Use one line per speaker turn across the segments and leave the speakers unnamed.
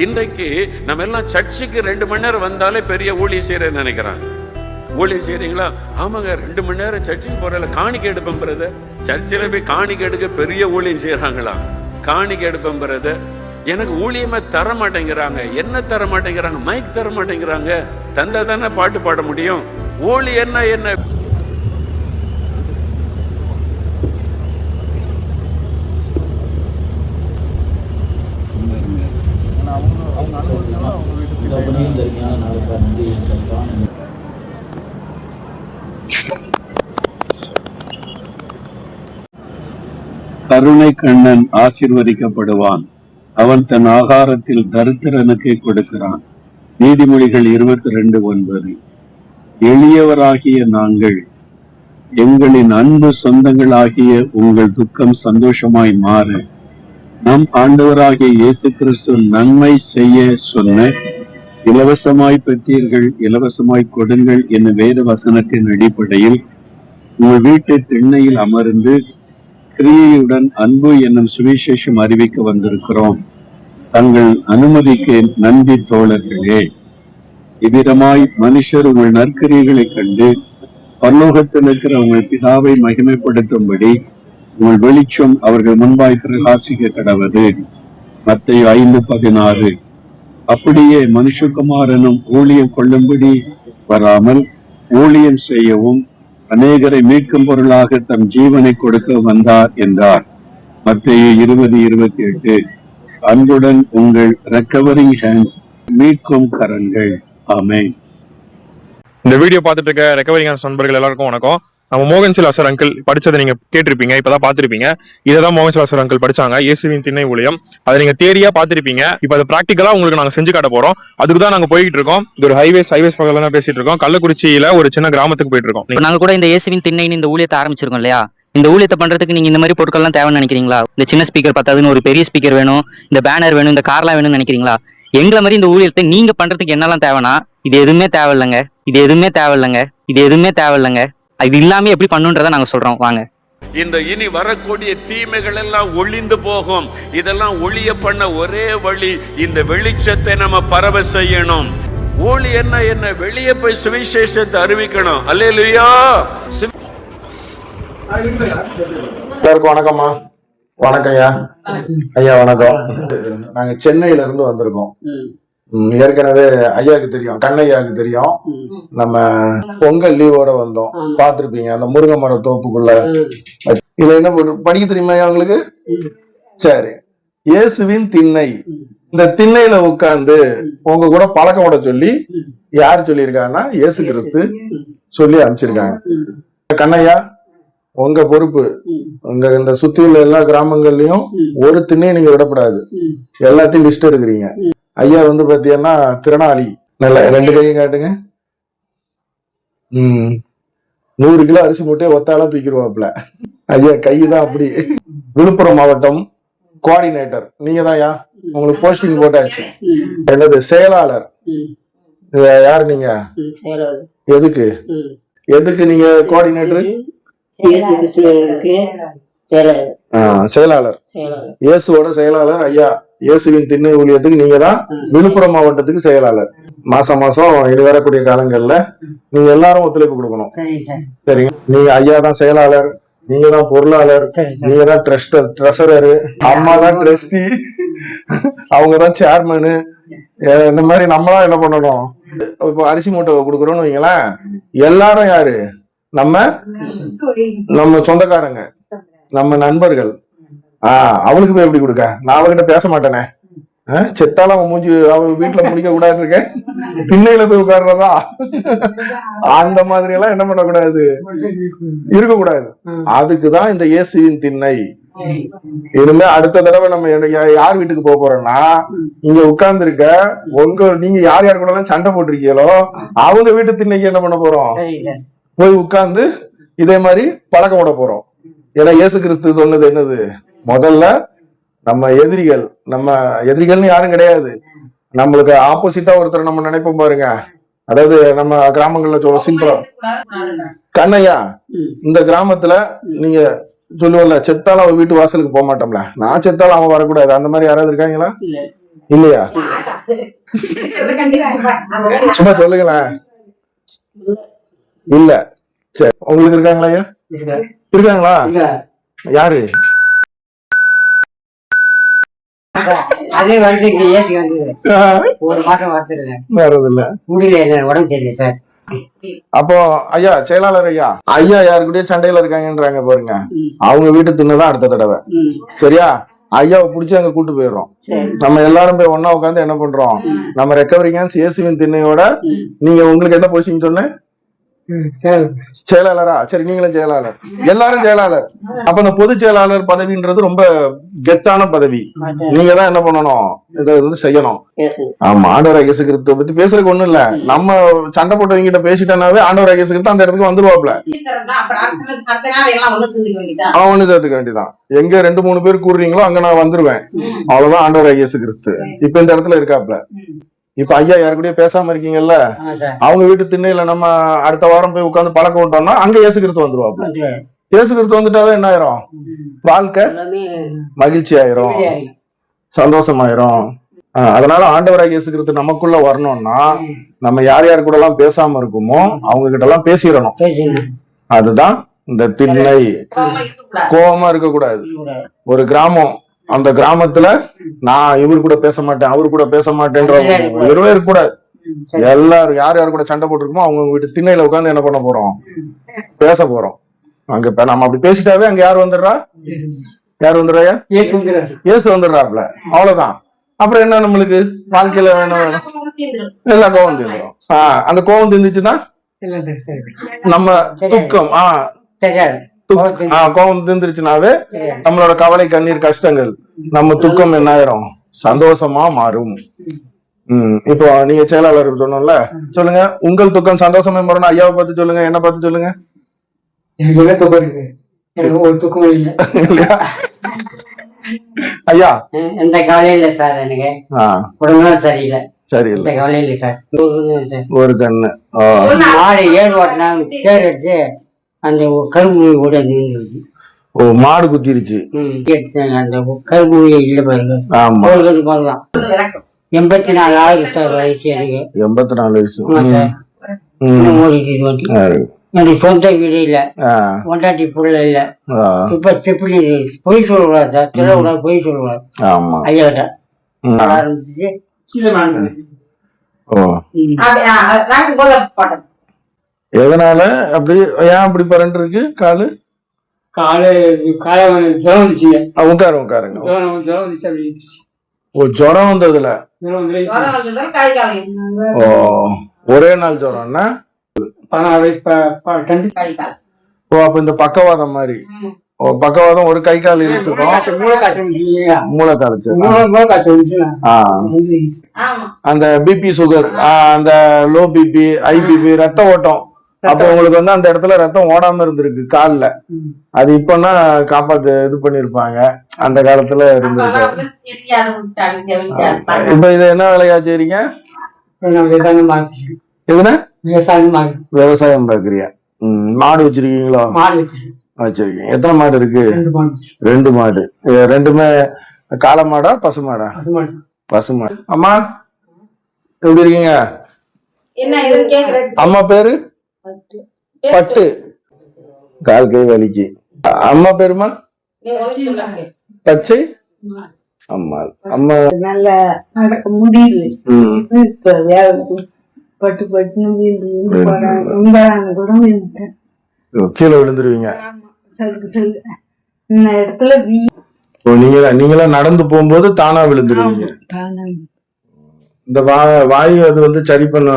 இன்றைக்கு நம்ம எல்லாம் சர்ச்சுக்கு 2 மணி நேரம் வந்தாலே பெரிய ஊழியம் செய்யறேன்னு நினைக்கிறாங்க. ஊழியம் செய்றீங்களா? ஆமாங்க, 2 மணி நேரம் சர்ச்சுக்கு போறல காணிக்கை எடுப்பேன் பிரதர். சர்ச்சில் போய் காணிக்கை எடுக்க பெரிய ஊழியம் செய்யறாங்களா? காணிக்கை எடுப்பேன் பிரதர். எனக்கு ஊழியமே தர மாட்டேங்கிறாங்க. என்ன தர மாட்டேங்கிறாங்க? மைக் தர மாட்டேங்கிறாங்க. தந்தா தானே பாட்டு பாட முடியும். ஊழியன்னா என்ன?
கருணை கண்ணன் ஆசீர்வதிக்கப்படுவான். அவன் தன் ஆகாரத்தில் தரித்திரனுக்கு கொடுக்கிறான். நீதிமொழிகள் 22:9. எளியவராகிய நாங்கள் எங்களின் அன்பு சொந்தங்களாகிய உங்கள் துக்கம் சந்தோஷமாய் மாற நம் ஆண்டவராகிய இயேசு கிறிஸ்து நன்மை செய்ய சொன்ன இலவசமாய் பெற்றீர்கள், இலவசமாய் கொடுங்கள் என்னும் வேத வசனத்தின் அடிப்படையில் உங்கள் வீட்டு திண்ணையில் அமர்ந்து கிரியையுடன் அன்பு என்னும் சுவிசேஷம் அறிவிக்க வந்திருக்கிறோம். தங்கள் அனுமதிக்கு நன்றி தோழர்களே. இவ்விதமாய் மனுஷர் உங்கள் நற்கிரியைகளை கண்டு பரலோகத்தில் இருக்கிற உங்கள் பிதாவை மகிமைப்படுத்தும்படி உங்கள் வெளிச்சம் அவர்கள் முன்பாய் பிரகாசிக்க கடவது. மத்தேயு 5:16. அப்படியே மனுஷகுமாரனும் ஊழியம் கொள்ளும்படி வராமல் ஊழியம் செய்யவும் அநேகரை மீட்கும் பொருளாக தம் ஜீவனை கொடுக்க வந்தார் என்றார். மத்தேயு 20:28. அன்புடன் உங்கள் ரெக்கவரிங் ஹேண்ட்ஸ், மீட்கும் கரங்கள். ஆமென்.
இந்த வீடியோ பார்த்துட்டு இருக்க ரெக்கவரிங் ஹேண்ட்ஸ் நண்பர்கள் எல்லாருக்கும் வணக்கம். நம்ம மோகன் சிலாசர் அங்கிள் படிச்சதை நீங்க கேட்டிருப்பீங்க, இப்பதான் பாத்திருப்பீங்க. இதான் மோகன் சிலாசர் அங்கிள் படிச்சாங்க, இயேசுவின் திண்ணை ஊழியம். அதை நீங்க தியரியா பாத்திருப்பீங்க. இப்ப அது பிராக்டிகலா உங்களுக்கு நாங்க செஞ்சு காட்ட போறோம். அதுக்கு தான் நாங்க போயிட்டு இருக்கோம். இது ஒரு ஹைவேஸ் பக்கத்துல தான் பேசிட்டு இருக்கோம். கள்ளக்குறிச்சியில ஒரு சின்ன கிராமத்துக்கு போயிட்டு இருக்கோம்.
நாங்க கூட இந்த இயேசுவின் திண்ணைன்னு இந்த ஊழியத்தை ஆரம்பிச்சிருக்கோம் இல்லையா? இந்த ஊழியத்தை பண்றதுக்கு நீங்க இந்த மாதிரி பொருட்கள்லாம் தேவைன்னு நினைக்கிறீங்களா? இந்த சின்ன ஸ்பீக்கர் பத்தாதுன்னு ஒரு பெரிய ஸ்பீக்கர் வேணும், இந்த பேனர் வேணும், இந்த கார்லாம் வேணும்னு நினைக்கிறீங்களா? எங்களை மாதிரி இந்த ஊழியத்தை நீங்க பண்றதுக்கு என்னெல்லாம் தேவைன்னா இது எதுவுமே தேவையில்லைங்க, இது எதுவுமே தேவையில்லைங்க, இது எதுவுமே தேவையில்லைங்க. இது இல்லாம எப்படி பண்ணுன்றதை நாங்க சொல்றோம். வாங்க.
இந்த இனி வரக்கூடிய தீமைகள் எல்லாம் ஒளிந்து போகும். இதெல்லாம் ஒளிய பண்ண ஒரே வழி, இந்த வெளிச்சத்தை நம்ம பரவ செய்யணும். ஒளி என்ன வெளியே போய் சுவிசேஷத்தை அறிவிக்கணும். அல்லேலூயா.
எல்லாருக்கும் வணக்கம்மா. வணக்கம் ஐயா. ஐயா வணக்கம். நாங்க சென்னையில இருந்து வந்திருக்கோம். ஏற்கனவே ஐயாவுக்கு தெரியும், கண்ணையாவுக்கு தெரியும். நம்ம பொங்கல் லீவோட வந்தோம், பாத்திருப்பீங்க அந்த முருங்கை மர தோப்புக்குள்ள. இதுல என்ன படிக்க தெரியுமா உங்களுக்கு? சரி. இயேசுவின் திண்ணை. இந்த திண்ணையில உட்கார்ந்து உங்க கூட பழக்கம் விட சொல்லி யார் சொல்லியிருக்காங்கன்னா இயேசு கிறிஸ்து சொல்லி அனுப்பிச்சிருக்காங்க. கண்ணையா, உங்க பொறுப்பு. உங்க இந்த சுத்தி உள்ள எல்லா கிராமங்கள்லயும் ஒரு திண்ணையை நீங்க விடப்படாது. எல்லாத்தையும் லிஸ்ட் எடுக்கிறீங்க. ஐயா வந்து பாத்தீங்கன்னா திறனாளி. நல்ல 2 கையும் காட்டுங்க. 100 கிலோ அரிசி மூட்டையை ஒத்தாலாம் தூக்கிடுவாப்ல ஐயா. கைதான் அப்படி. விழுப்புரம் மாவட்டம் கோஆர்டினேட்டர் நீங்க தான் ஐயா. உங்களுக்கு போஸ்டிங் போட்டாச்சு. என்னது செயலாளர்? யாரு நீங்க? எதுக்கு எதுக்கு நீங்க கோஆர்டினேட்டர்? செயலாளர். இயேசுவோட செயலாளர் ஐயா. இயேசுவின் திண்ணை ஊழியத்துக்கு நீங்க தான் விழுப்புரம் மாவட்டத்துக்கு செயலாளர். மாசம் இனி வரக்கூடிய காலங்கள்ல நீங்க எல்லாரும் ஒத்துழைப்பு கொடுக்கணும். சரிங்க. நீங்க ஐயா தான் செயலாளர், நீங்க தான் பொருளாளர், நீங்க தான் ட்ரெஷரரு, அம்மா தான் ட்ரஸ்டி, அவங்கதான் சேர்மனு. இந்த மாதிரி நம்மளாம் என்ன பண்ணணும்? இப்ப அரிசி மூட்டை கொடுக்குறோம்னு வைங்களேன். எல்லாரும் யாரு? நம்ம சொந்தக்காரங்க, நம்ம நண்பர்கள். அவளுக்கு போய் எப்படி கொடுக்க? நான் அவகிட்ட பேச மாட்டேனே. செத்தாலும் அவன் மூஞ்சி அவ வீட்டுல முடிக்க கூடாது இருக்கேன், திண்ணையில போய் உட்கார்றதா? அந்த மாதிரி எல்லாம் என்ன பண்ணக்கூடாது, இருக்கக்கூடாது. அதுக்குதான் இந்த இயேசுவின் திண்ணை. இனிமே அடுத்த தடவை நம்ம யார் வீட்டுக்கு போக போறோம்னா, இங்க உட்கார்ந்து இருக்க நீங்க யார் யார் கூட எல்லாம் சண்டை போட்டிருக்கீங்களோ அவங்க வீட்டு திண்ணைக்கு என்ன பண்ண போறோம்? போய் உட்கார்ந்து இதே மாதிரி பழக்கம் விட போறோம். ஏன்னா இயேசு கிறிஸ்து சொன்னது என்னது? முதல்ல நம்ம எதிரிகள்னு யாரும் கிடையாது. நம்மளுக்கு ஆப்போசிட்டா ஒருத்தர் நம்ம நினைப்போம் பாருங்க. அதாவது நம்ம கிராமங்கள்ல சொல்ல சிம்பிளா, கண்ணையா இந்த கிராமத்துல நீங்க சொல்லுவல செத்தாலும் அவன் வீட்டு வாசலுக்கு போக மாட்டோம்ல, நான் செத்தாலும் அவன் வரக்கூடாது, அந்த மாதிரி யாராவது இருக்காங்களா? இல்லையா? சும்மா சொல்லுங்களேன். இல்ல சரி, உங்களுக்கு இருக்காங்களா ஐயா? இருக்காங்களா? யாரு?
அதே வந்து ஏசி வந்தது ஒரு மாசம் வரதில்ல,
வரதில்ல,
முடியல, உடம்பு சரியில்லை சார்.
அப்போ ஐயா செயலாளர் ஐயா, ஐயா யாரு கூடயே சண்டையில இருக்காங்கன்றாங்க பாருங்க. அவங்க வீட்டு தின்னதான் அடுத்த தடவை. சரியா? ஐயாவை புடிச்சு அங்க கூட்டு போயிடுறோம். நம்ம எல்லாரும் போய் ஒன்னா உட்காந்து என்ன பண்றோம், நம்ம ரெக்கவரிங்ஸ் இயேசுவின் திண்ணையோட, நீங்க உங்களுக்கு என்ன பொசிஷன் சொன்ன? செயலாளரா? சரி, நீங்களும் செயலாளர், எல்லாரும் செயலாளர். அப்ப இந்த பொதுச் செயலாளர் பதவின்றது ரொம்ப கெத்தான பதவி. நீங்க தான் என்ன பண்ணணும், இதை வந்து செய்யணும். ஆமா, ஆண்டவர் இயேசு கிறிஸ்துவை பத்தி பேசுறதுக்கு ஒண்ணும் இல்ல. நம்ம சண்டை போட்டவங்க கிட்ட பேசிட்டனாவே ஆண்டவர் இயேசு கிறிஸ்து அந்த இடத்துக்கு வந்துருவாப்ல. அவன் ஒண்ணு சேர்த்துக்க வேண்டியதான். எங்க 2-3 பேர் கூடுறீங்களோ அங்க நான் வந்துருவேன். அவ்வளவுதான் ஆண்டவர் இயேசு கிறிஸ்து இப்ப இந்த இடத்துல இருக்காப்ல. இப்ப ஐயா யாரு கூடயே பேசாம இருக்கீங்கல்ல, அவங்க வீட்டு திண்ணையில நம்ம அடுத்த வாரம் போய் உட்கார்ந்து பழக்கம் விட்டோம்னா அங்க இயேசு கிறிஸ்து வந்துருவாப்ல. இயேசு கிறிஸ்து வந்துட்டாவே என்ன ஆயிரும், வாழ்க்கை மகிழ்ச்சி ஆயிரும், சந்தோஷமாயிரும். அதனால ஆண்டவராக இயேசு கிறிஸ்து நமக்குள்ள வரணும்னா நம்ம யார் யார் கூட எல்லாம் பேசாம இருக்குமோ அவங்க கிட்ட எல்லாம் பேசிடணும். அதுதான் இந்த திண்ணை. கோபமா இருக்கக்கூடாது. ஒரு கிராமம், அந்த கிராமத்துல நான் இவரு கூட பேச மாட்டேன் அவரு கூட பேச மாட்டேன்ற ஒருவே இருக்கக்கூடாது. எல்லாரும் யார் யார் கூட சண்டை போட்டுருக்கோமோ அவங்க வீட்டு திண்ணையில உட்காந்து என்ன பண்ண போறோம், பேச போறோம். அங்க இப்ப நம்ம அப்படி பேசிட்டாவே அங்க யார் வந்துடுறா, யார் வந்துடுறாயா, இயேசு வந்துடுறாப்ல. அவ்வளவுதான். அப்புறம் என்ன நம்மளுக்கு வாழ்க்கையில வேணும், எல்லா கோவம் தீர்ந்துடும். அந்த கோவம் தீர்ந்துச்சுன்னா நம்ம துக்கம், கோபம் தீர்ந்துருச்சுனாவே நம்மளோட கவலை கண்ணீர் கஷ்டங்கள் நம்ம துக்கம் என்ன ஆயிரும், சந்தோஷமா மாறும். இப்போ நீங்க செயலாளர் சொன்னோம்ல, சொல்லுங்க உங்கள் துக்கம் சந்தோஷமா மாறணும். ஐயாவை பார்த்து சொல்லுங்க, என்ன பார்த்து சொல்லுங்க.
ஒரு துக்கம் இல்லை
ஐயா.
எந்த கவலையும் இல்லை சார், எனக்கு உடம்புலாம் சரியில்லை. சரியில்லை, இந்த கவலை இல்லை சார்.
ஒரு கண்ணு
மாடு ஏறு ஓட்டினா சேர் அடிச்சு அந்த கரும்பு கூட நீந்துருச்சு.
ஓ, மாடு குத்திருச்சு.
அந்த கரும்பு இல்ல பாருங்க. ஆமா, 84 ஆகுது சார் வயசு எனக்கு.
84 வயசு.
எனக்கு சொந்த வீடு இல்ல, பொண்டாட்டி புள்ள இல்ல. இப்ப செப்பிலி பொய் சொல்லக்கூடாது சார், சொல்லக்கூடாது, பொய் சொல்லக்கூடாது.
ஆமா,
ஐயா கிட்ட ஆரம்பிச்சு
எதனால அப்படி, ஏன் அப்படி பரண்டு இருக்கு காலு?
ஜுரம் வந்துச்சுங்க.
உட்காருங்க.
ஜுரம் வந்துச்சு, அப்படி
ஓ, ஜுரம் வந்ததுல. ஓ, ஒரே நாள் ஜுரம்னா
16 வயசு.
ஓ, அப்ப இந்த பக்கவாதம் மாதிரி. ஓ, பக்கவாதம் ஒரு கை கால் இழுத்துக்கும், மூளை காய்ச்சல். அந்த பிபி சுகர், அந்த லோ பிபி, ஹை பிபி, ரத்த ஓட்டம். அப்ப உங்களுக்கு வந்து அந்த இடத்துல ரத்தம் ஓடாம இருந்திருக்கு கால்ல. அது இப்பன்னா காப்பாத்து இது பண்ணிருப்பாங்க, அந்த காலத்துல இருந்திருக்கு. இப்ப இது என்ன வேலையா செய்றீங்க? எதுனா விவசாயம் பாக்குறியா? மாடு வச்சிருக்கீங்களா? வச்சிருக்கீங்க. எத்தனை மாடு இருக்கு? 2 மாடு. ரெண்டுமே காளை மாடா பசு மாடா? பசு மாடு. அம்மா எப்படி இருக்கீங்க? அம்மா பேரு பட்டு. கால் கை வலிக்கு. அம்மா பேருமா? பச்சை. அம்மா அம்மா
நல்லா நடக்க முடியல. பட்டு பட்டுன்னு
கீழே விழுந்துருவீங்க.
இந்த இடத்துல
நீங்களா நடந்து போகும்போது தானா விழுந்துருவீங்க. இந்த வாயு அது வந்து சரி பண்ண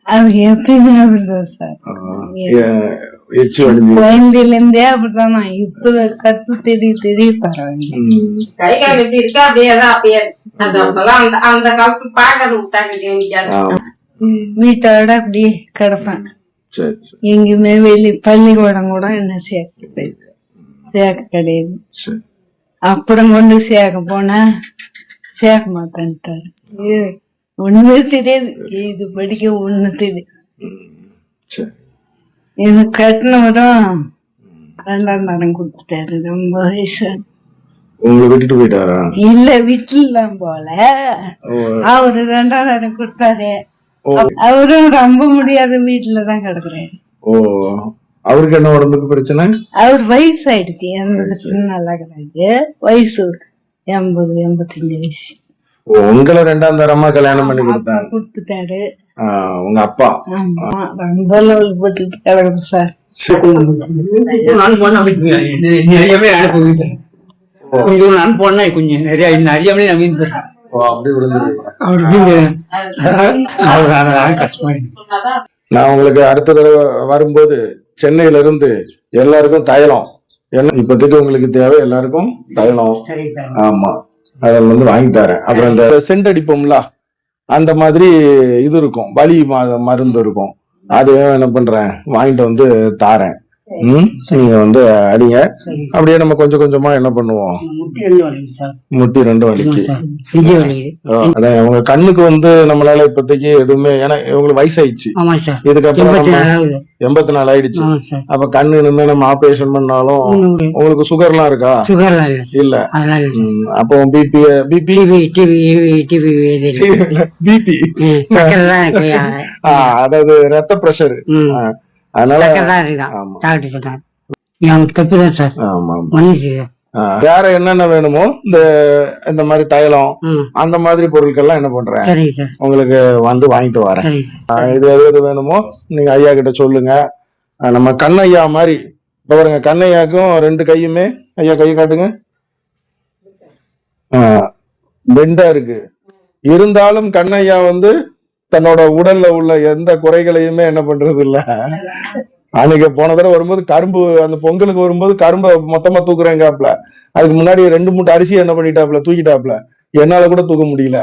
அது எப்பயுமே அப்படிதான் சார். குழந்தையில இருந்தே அப்படிதான். இப்ப கத்து தெரிய பரவாயில்ல.
கை கால் எப்படி இருக்கா அப்படியேதான், அப்படியே அந்த காலத்து பாக்காத விட்டாங்க.
வீட்டோட அப்படி கிடப்பேன். எங்குமே வெளி பள்ளிக்கூடம் கூட என்ன சேர்க்க கிடையாது. அப்புறம் கொண்டு சேர்க்க போனா சேர்க்க மாட்டேன்ட்டாரு. ஒண்ணுமே தெரியாது, இது படிக்க ஒண்ணு தெரியும். எனக்கு கட்டினவரும் 2ஆம் தரம் கொடுத்துட்டாரு. ரொம்ப வயசு.
உங்களை விட்டுட்டு போயிட்டாரா?
இல்ல வீட்டுலாம் போல, அவரு 2,000 கொடுத்தாரு. அவரும் ரொம்ப முடியாத வீட்டுலதான் கிடக்குறாரு.
ஓ, அவருக்கு என்ன உடம்புக்கு பிரச்சனை?
அவர் வயசாயிடுச்சு, எந்த பிரச்சனை நல்லா கிடையாது. வயசு 80-85 வயசு.
உங்களை 2ஆம் தரமா கல்யாணம் பண்ணி
கொடுத்துட்டாரு
உங்க அப்பா.
ஆமா, ரொம்ப லெவல் போட்டுட்டு கிடக்குது சார்.
நிறையவே அனுப்புவீங்க. கொஞ்சம் நான் போனா கொஞ்சம் நிறையவே நம்பிந்துறேன்.
அப்படி விழுந்துருவீங்க.
அவர் கஷ்டமா
நான் உங்களுக்கு அடுத்த தடவை வரும்போது சென்னையில இருந்து எல்லாருக்கும் தைலம், எல்லாம் இப்போதைக்கு உங்களுக்கு தேவை எல்லாருக்கும் தைலம். ஆமா, அதை வாங்கி தரேன். அப்புறம் இந்த சென்ட் அடிப்போம்ல, அந்த மாதிரி இது இருக்கும், வலி மருந்து இருக்கும். அதையும் என்ன பண்றேன், வாங்கிட்டு தாரேன். நீங்க அடிங்க. அப்படியே நம்ம கொஞ்சம் கொஞ்சமா என்ன பண்ணுவோம், முட்டி 2 வலிக்கு. அதான் உங்க கண்ணுக்கு நம்மளால இப்போதைக்கு எதுவுமே, ஏன்னா உங்களுக்கு வயசாயிடுச்சு. இதுக்கப்புறம் 84 ஆயிடுச்சு. அப்ப கண்ணு இனிமே நம்ம ஆபரேஷன் பண்ணாலும் உங்களுக்கு சுகர்லாம் இருக்கா? இல்ல. அப்போ பிபி அதாவது ரத்த பிரஷர். வேற என்னென்ன வேணுமோ இந்த மாதிரி தைலம், அந்த மாதிரி பொருட்கள்லாம் என்ன பண்றேன், உங்களுக்கு வாங்கிட்டு வரேன். இது எது வேணுமோ நீங்க ஐயா கிட்ட சொல்லுங்க. நம்ம கண்ணையா மாதிரி பாருங்க, கண்ணையாக்கும் 2 கையுமே, ஐயா கையை காட்டுங்க, பெண்டா இருக்கு. இருந்தாலும் கண்ணையா தன்னோட உடல்ல உள்ள எந்த குறைகளையுமே என்ன பண்றது இல்ல. அன்னைக்கு போன தடவை வரும்போது கரும்பு, அந்த பொங்கலுக்கு வரும்போது கரும்பை மொத்தமா தூக்குறேங்காப்ல. அதுக்கு முன்னாடி 2 மூட்டை அரிசி என்ன பண்ணிட்டாப்ல, தூக்கிட்டாப்ல. என்னால கூட தூக்க முடியல.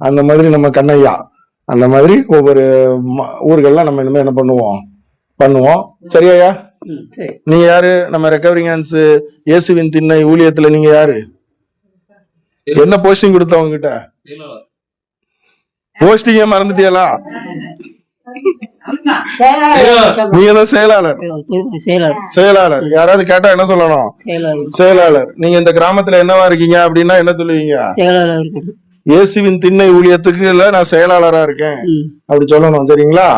அந்த மாதிரி நம்ம கண்ணையா, அந்த மாதிரி ஒவ்வொரு ஊர்கள்லாம் நம்ம இனிமே என்ன பண்ணுவோம். சரியா? நீங்க யாரு? நம்ம ரெக்கவரிங் ஹேண்ட்ஸ் இயேசுவின் திண்ணை ஊழியத்துல நீங்க யாரு? என்ன போஸ்டிங் கொடுத்தவங்க கிட்ட? போஸ்டிங்க மறந்துட்டியலா? நீங்க தான் செயலாளர். யாராவது கேட்டா என்ன சொல்லணும்? செயலாளர். நீங்க இந்த கிராமத்துல என்னவா இருக்கீங்க அப்படின்னா என்ன சொல்லுவீங்க? இயேசுவின் திண்ணை ஊழியத்துக்கு நான் செயலாளரா இருக்கேன் அப்படி சொல்லணும். சரிங்களா?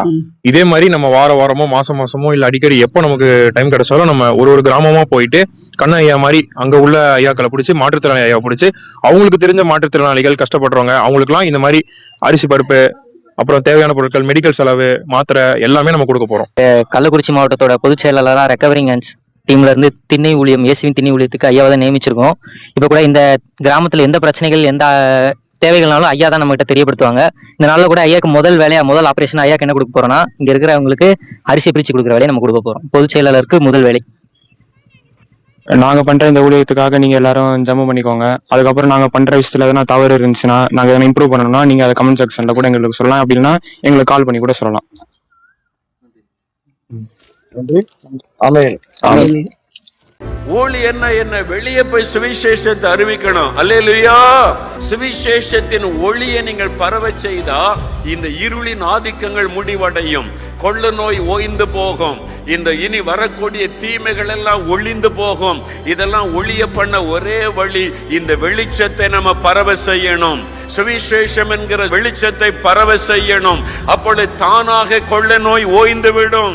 இதே மாதிரி நம்ம வாரமோ மாசமோ இல்ல அடிக்கடி எப்போ நமக்கு டைம் கிடைச்சாலும் நம்ம ஒரு கிராமமா போயிட்டு கண்ண ஐயா மாதிரி அங்க உள்ள ஐயாக்களை பிடிச்சி, மாற்றுத்திறனாளி ஐயா பிடிச்சி, அவங்களுக்கு தெரிஞ்ச மாற்றுத்திறனாளிகள் கஷ்டப்படுறவங்க அவங்களுக்குலாம் இந்த மாதிரி அரிசி பருப்பு, அப்புறம் தேவையான பொருட்கள், மெடிக்கல் செலவு, மாத்திரை எல்லாமே நம்ம கொடுக்க போறோம்.
கள்ளக்குறிச்சி மாவட்டத்தோட பொதுச் செயலாளராக ரெக்கவரிங் ஹேண்ட்ஸ் டீம்ல இருந்து திண்ணை ஊழியம், இயேசுவின் திண்ணை ஊழியத்துக்கு ஐயாவை தான் நியமிச்சிருக்கோம். இப்ப கூட இந்த கிராமத்துல எந்த பிரச்சனைகள், எந்த தேவைகள்னாலும் ஐயா தான் நம்ம கிட்ட தெரியப்படுத்துவாங்க. இந்த நாள்ல கூட ஐயாக்கு முதல் ஆபரேஷன் ஐயாக்கு என்ன கொடுக்க போறோம்னா, இங்க இருக்கிறவங்களுக்கு அரிசி பிரிச்சு கொடுக்குற வேலையை நம்ம கொடுக்க போறோம். பொதுச் செயலாளருக்கு முதல் வேலை.
நாங்க பண்ற இந்த ஊழியத்துக்காக நீங்க எல்லாரும் ஜெபம் பண்ணிக்கோங்க. அதுக்கப்புறம் நாங்க பண்ற விஷயத்துல எதனா தவறு இருந்துச்சுன்னா, நாங்க எதனா இம்ப்ரூவ் பண்ணணும்னா நீங்க அதை கமெண்ட் செக்ஷன்ல கூட எங்களுக்கு சொல்லலாம். அப்படின்னா எங்களுக்கு கால் பண்ணி கூட சொல்லலாம்.
ஊழியர்னா என்ன? வெளியே போய் சுவிசேஷத்தை அறிவிக்கணும். அல்லேலூயா. சுவிசேஷத்தின் ஒளியை நீங்கள் பரவ செய்தா இந்த இருளின் ஆதிக்கங்கள் முடிவடையும், கொள்ள நோய் ஓய்ந்து போகும், இந்த இனி வரக்கூடிய தீமைகள் எல்லாம் ஒளிந்து போகும். இதெல்லாம் ஒளிய பண்ண ஒரே வழி, இந்த வெளிச்சத்தை நம்ம பரவ செய்யணும். சுவிசேஷம் என்கிற வெளிச்சத்தை பரவ செய்யணும். அப்பொழுது தானாக கொள்ள நோய் ஓய்ந்து விடும்.